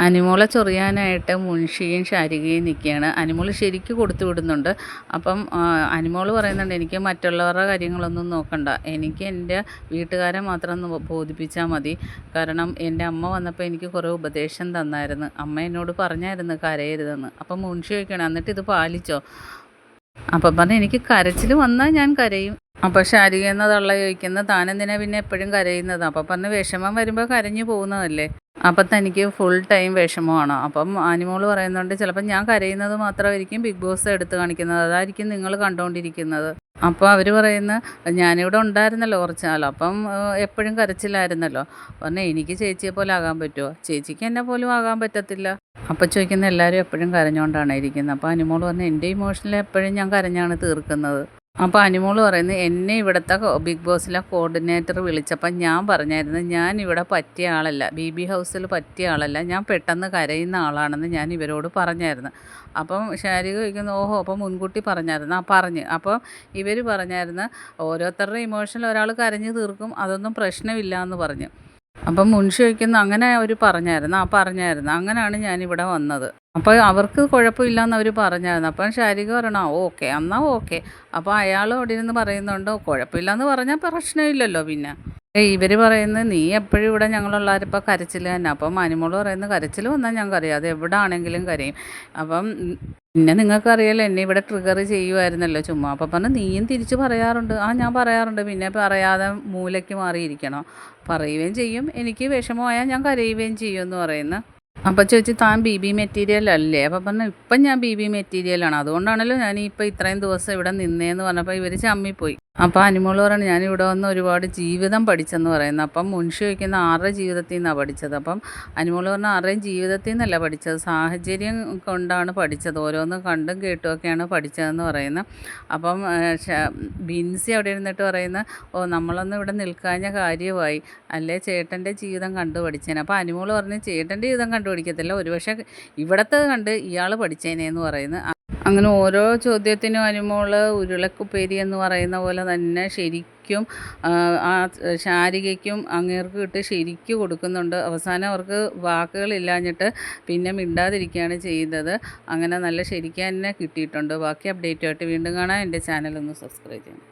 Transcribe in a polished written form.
അനിമോളെ ചൊറിയാനായിട്ട് മുൻഷിയും ശാരികയും നിൽക്കുകയാണ്. അനിമോൾ ശരിക്ക് കൊടുത്തു വിടുന്നുണ്ട്. അപ്പം അനിമോൾ പറയുന്നുണ്ട്, എനിക്ക് മറ്റുള്ളവരുടെ കാര്യങ്ങളൊന്നും നോക്കണ്ട, എനിക്ക് എൻ്റെ വീട്ടുകാരെ മാത്രം ഒന്ന് ബോധിപ്പിച്ചാൽ മതി. കാരണം എൻ്റെ അമ്മ വന്നപ്പോൾ എനിക്ക് കുറേ ഉപദേശം തന്നായിരുന്നു, അമ്മ എന്നോട് പറഞ്ഞായിരുന്നു കരയരുതെന്ന്. അപ്പം മുൻഷി ചോദിക്കണം, എന്നിട്ട് ഇത് പാലിച്ചോ? അപ്പം പറഞ്ഞു, എനിക്ക് കരച്ചിൽ വന്നാൽ ഞാൻ കരയും. അപ്പോൾ ശാരിക എന്ന തള്ള ചോദിക്കുന്നത്, താനെന്തിനാ പിന്നെ എപ്പോഴും കരയുന്നത്? അപ്പം പറഞ്ഞ്, വിഷമം വരുമ്പോൾ കരഞ്ഞു പോകുന്നതല്ലേ. അപ്പം തനിക്ക് ഫുൾ ടൈം വിഷമമാണോ? അപ്പം അനിമോൾ പറയുന്നുണ്ട്, ചിലപ്പം ഞാൻ കരയുന്നത് മാത്രമായിരിക്കും ബിഗ് ബോസ് എടുത്ത് കാണിക്കുന്നത്, അതായിരിക്കും നിങ്ങൾ കണ്ടുകൊണ്ടിരിക്കുന്നത്. അപ്പോൾ അവർ പറയുന്നു, ഞാനിവിടെ ഉണ്ടായിരുന്നല്ലോ കുറച്ച് നാൾ, അപ്പം എപ്പോഴും കരച്ചിലായിരുന്നല്ലോ. പറഞ്ഞാൽ, എനിക്ക് ചേച്ചിയെ പോലെ ആകാൻ പറ്റുമോ? ചേച്ചിക്ക് എന്നെ പോലും ആകാൻ പറ്റത്തില്ല. അപ്പം ചോദിക്കുന്ന, എല്ലാവരും എപ്പോഴും കരഞ്ഞുകൊണ്ടാണ് ഇരിക്കുന്നത്. അപ്പോൾ അനിമോൾ പറഞ്ഞു, എൻ്റെ ഇമോഷനിൽ എപ്പോഴും ഞാൻ കരഞ്ഞാണ് തീർക്കുന്നത്. അപ്പോൾ അനിമോൾ പറയുന്നത്, എന്നെ ഇവിടുത്തെ ബിഗ് ബോസിലെ കോർഡിനേറ്റർ വിളിച്ചപ്പം ഞാൻ പറഞ്ഞായിരുന്നു, ഞാൻ ഇവിടെ പറ്റിയ ആളല്ല, BB ഹൗസിൽ പറ്റിയ ആളല്ല, ഞാൻ പെട്ടെന്ന് കരയുന്ന ആളാണെന്ന് ഞാൻ ഇവരോട് പറഞ്ഞായിരുന്നു. അപ്പം ശാരിക ചോദിക്കുന്നു, ഓഹോ, അപ്പം മുൻകൂട്ടി പറഞ്ഞായിരുന്നു? ആ പറഞ്ഞു. അപ്പോൾ ഇവർ പറഞ്ഞായിരുന്നു, ഓരോരുത്തരുടെ ഇമോഷനിൽ ഒരാൾ കരഞ്ഞു തീർക്കും, അതൊന്നും പ്രശ്നമില്ല എന്ന് പറഞ്ഞു. അപ്പം മുൻഷി ചോദിക്കുന്നു, അങ്ങനെ അവർ പറഞ്ഞായിരുന്നു? ആ പറഞ്ഞായിരുന്നു, അങ്ങനെയാണ് ഞാനിവിടെ വന്നത്. അപ്പോൾ അവർക്ക് കുഴപ്പമില്ലയെന്ന് അവർ പറഞ്ഞായിരുന്നു. അപ്പം ശാരിക പറയണം, ഓക്കെ, എന്നാൽ ഓക്കെ. അപ്പോൾ അയാൾ അവിടെ ഇരുന്ന് പറയുന്നുണ്ട്, കുഴപ്പമില്ലയെന്ന് പറഞ്ഞാൽ പ്രശ്നമില്ലല്ലോ. പിന്നെ ഇവർ പറയുന്നത്, നീ എപ്പോഴും ഇവിടെ ഞങ്ങളുള്ളവരിപ്പോൾ കരച്ചിൽ തന്നെ. അപ്പം അനിമോൾ പറയുന്നത്, കരച്ചിൽ വന്നാൽ ഞാൻ കരയും, അത് എവിടെ ആണെങ്കിലും കരയും. അപ്പം പിന്നെ നിങ്ങൾക്കറിയാലോ, എന്നെ ഇവിടെ ട്രിഗർ ചെയ്യുമായിരുന്നല്ലോ ചുമ്മാ. അപ്പം പറഞ്ഞു, നീയും തിരിച്ച് പറയാറുണ്ട്. ആ, ഞാൻ പറയാറുണ്ട്, പിന്നെ പറയാതെ മൂലയ്ക്ക് മാറിയിരിക്കണോ? പറയുകയും ചെയ്യും, എനിക്ക് വിഷമമായാൽ ഞാൻ കരയുകയും ചെയ്യും എന്ന് പറയുന്നു. അപ്പം ചോദിച്ചു, താൻ BB മെറ്റീരിയൽ അല്ലേ? അപ്പം പറഞ്ഞു, ഇപ്പം ഞാൻ BB മെറ്റീരിയലാണ്, അതുകൊണ്ടാണല്ലോ ഞാൻ ഇപ്പം ഇത്രയും ദിവസം ഇവിടെ നിന്നേന്ന് പറഞ്ഞപ്പോൾ ഇവർ ചമ്മിപ്പോയി. അപ്പോൾ അനിമോൾ പറഞ്ഞു, ഞാൻ ഇവിടെ വന്ന് ഒരുപാട് ജീവിതം പഠിച്ചെന്ന് പറയുന്നു. അപ്പം മുൻഷി ചോദിക്കുന്ന, ആരുടെ ജീവിതത്തിൽ നിന്നാണ് പഠിച്ചത്? അപ്പം അനിമോൾ പറഞ്ഞു, ആരുടെയും ജീവിതത്തിൽ നിന്നല്ല പഠിച്ചത്, സാഹചര്യം കൊണ്ടാണ് പഠിച്ചത്, ഓരോന്ന് കണ്ടും കേട്ടുമൊക്കെയാണ് പഠിച്ചതെന്ന് പറയുന്നു. അപ്പം ബിൻസി അവിടെ ഇരുന്നിട്ട് പറയുന്ന, ഓ, നമ്മളൊന്നും ഇവിടെ നിൽക്കാഞ്ഞ കാര്യമായി, അല്ലേ ചേട്ടൻ്റെ ജീവിതം കണ്ടു പഠിച്ചേനെ. അപ്പോൾ അനിമോൾ പറഞ്ഞു, ചേട്ടൻ്റെ ജീവിതം കണ്ടുപിടിക്കത്തില്ല, ഒരുപക്ഷെ ഇവിടത്തെ കണ്ട് ഇയാൾ പഠിച്ചേനേന്ന് പറയുന്നു. അങ്ങനെ ഓരോ ചോദ്യത്തിനും അനിമോൾ ഉരുളക്കുപ്പേരി എന്ന് പറയുന്ന പോലെ തന്നെ ശരിക്കും ആ ശാരികയ്ക്കും അങ്ങേർക്ക് ഇട്ട് ശരിക്കും കൊടുക്കുന്നുണ്ട്. അവസാനം അവർക്ക് വാക്കുകളില്ലാഞ്ഞിട്ട് പിന്നെ മിണ്ടാതിരിക്കുകയാണ് ചെയ്തത്. അങ്ങനെ നല്ല ശരിക്കും തന്നെ കിട്ടിയിട്ടുണ്ട്. ബാക്കി അപ്ഡേറ്റുമായിട്ട് വീണ്ടും കാണാം. എൻ്റെ ചാനലൊന്ന് സബ്സ്ക്രൈബ് ചെയ്യണം.